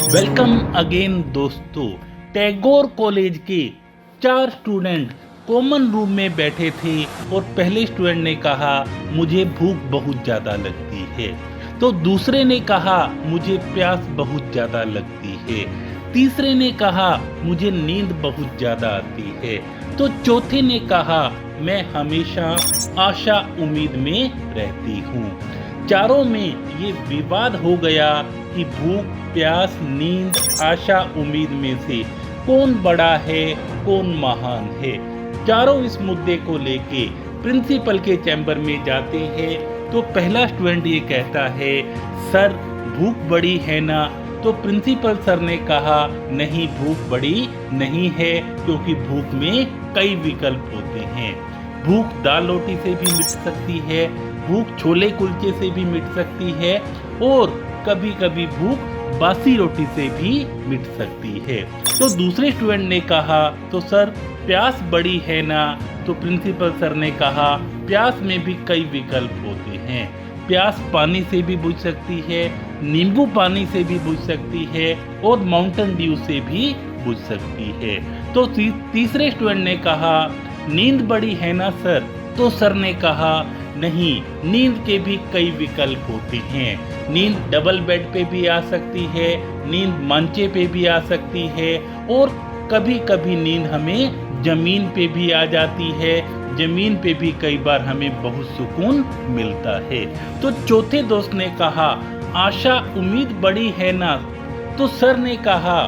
Welcome again दोस्तों। Tagore college के 4 student common room में बैठे थे और पहले स्टूडेंट ने कहा मुझे भूख बहुत ज़्यादा लगती है, तो दूसरे ने कहा मुझे प्यास बहुत ज़्यादा लगती है, तीसरे ने कहा मुझे नींद बहुत ज़्यादा आती है, तो चौथे ने कहा मैं हमेशा आशा उम्मीद में रहती हूँ। चारों में ये विवाद हो गया कि भूख, प्यास, नींद, आशा, उम्मीद में से कौन बड़ा है, कौन महान है। चारों इस मुद्दे को लेके प्रिंसिपल के चैम्बर में जाते हैं। तो पहला स्टूडेंट ये कहता है, सर भूख बड़ी है ना? तो प्रिंसिपल सर ने कहा नहीं, भूख बड़ी नहीं है, क्योंकि भूख में कई विकल्प होते हैं। भूख दाल रोटी से भी मिट सकती है, भूख छोले कुलचे से भी मिट सकती है, और कभी कभी भूख बासी रोटी से भी मिट सकती है। तो दूसरे स्टूडेंट ने कहा, तो सर प्यास बड़ी है ना? तो प्रिंसिपल सर ने कहा प्यास में भी कई विकल्प होते हैं। प्यास पानी से भी बुझ सकती है, नींबू पानी से भी बुझ सकती है, और माउंटेन ड्यू से भी बुझ सकती है। तो तीसरे स्टूडेंट ने कहा नींद बड़ी है ना सर? तो सर ने कहा नहीं, नींद के भी कई विकल्प होते हैं। नींद डबल बेड पे भी आ सकती है, नींद मंचे पे भी आ सकती है, और कभी कभी नींद हमें जमीन पे भी आ जाती है। जमीन पे भी कई बार हमें बहुत सुकून मिलता है। तो चौथे दोस्त ने कहा आशा उम्मीद बड़ी है ना? तो सर ने कहा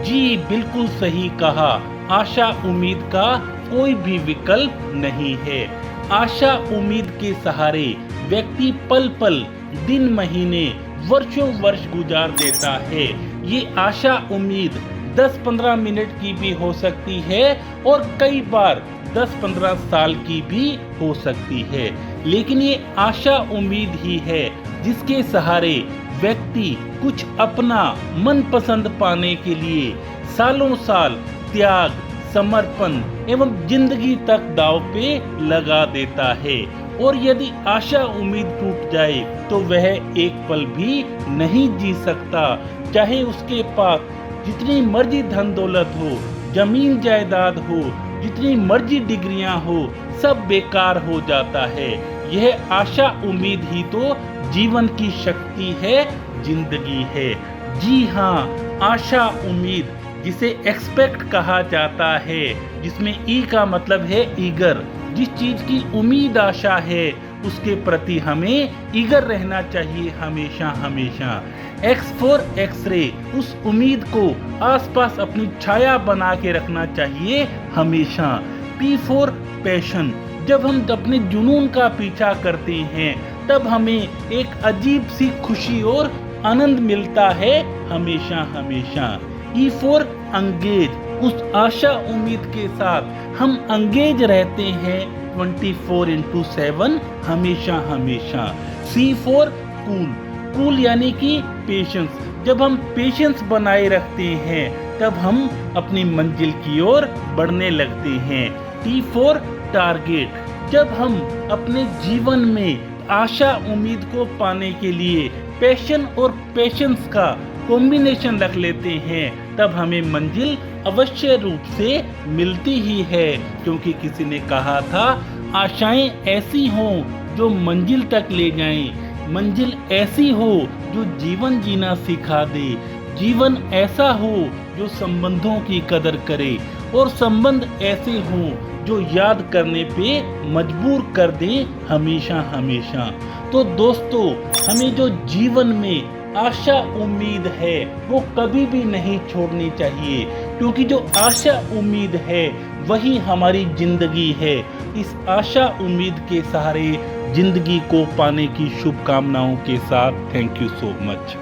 जी बिल्कुल सही कहा, आशा उम्मीद का कोई भी विकल्प नहीं है। आशा उम्मीद के सहारे व्यक्ति पल पल, दिन महीने, वर्षों वर्ष गुजार देता है। ये आशा उम्मीद 10-15 मिनट की भी हो सकती है, और कई बार 10-15 साल की भी हो सकती है। लेकिन ये आशा उम्मीद ही है जिसके सहारे व्यक्ति कुछ अपना मनपसंद पाने के लिए सालों साल त्याग, समर्पण एवं जिंदगी तक दांव पे लगा देता है। और यदि आशा उम्मीद टूट जाए तो वह एक पल भी नहीं जी सकता, चाहे उसके पास जितनी मर्जी धन दौलत हो, जमीन जायदाद हो, जितनी मर्जी डिग्रियां हो, सब बेकार हो जाता है। यह आशा उम्मीद ही तो जीवन की शक्ति है, जिंदगी है। जी हाँ, आशा उम्मीद, जिसे एक्सपेक्ट कहा जाता है, जिसमें ई का मतलब है ईगर। जिस चीज की उम्मीद, आशा है, उसके प्रति हमें ईगर रहना चाहिए हमेशा हमेशा। एक्स फॉर एक्सरे, उस उम्मीद को आसपास अपनी छाया बना के रखना चाहिए हमेशा। पी फॉर पैशन, जब हम अपने जुनून का पीछा करते हैं तब हमें एक अजीब सी खुशी और आनंद मिलता है हमेशा हमेशा। ई फॉर अंगेज, उस आशा उम्मीद के साथ हम अंगेज रहते हैं 24/7 हमेशा हमेशा। सी फॉर कूल, कूल यानी कि पेशेंस, जब हम पेशेंस बनाए रखते हैं तब हम अपनी मंजिल की ओर बढ़ने लगते हैं। टी फॉर टारगेट, जब हम अपने जीवन में आशा उम्मीद को पाने के लिए पैशन और पेशेंस का कॉम्बिनेशन रख लेते हैं तब हमें मंजिल अवश्य रूप से मिलती ही है। क्योंकि किसी ने कहा था आशाएं ऐसी हों जो मंजिल तक ले जाएं, मंजिल ऐसी हो जो जीवन जीना सिखा दे, जीवन ऐसा हो जो संबंधों की कदर करे, और संबंध ऐसे हों जो याद करने पे मजबूर कर दे हमेशा हमेशा। तो दोस्तों, हमें जो जीवन में आशा उम्मीद है वो कभी भी नहीं छोड़नी चाहिए, क्योंकि जो आशा उम्मीद है वही हमारी जिंदगी है। इस आशा उम्मीद के सहारे जिंदगी को पाने की शुभकामनाओं के साथ थैंक यू सो मच।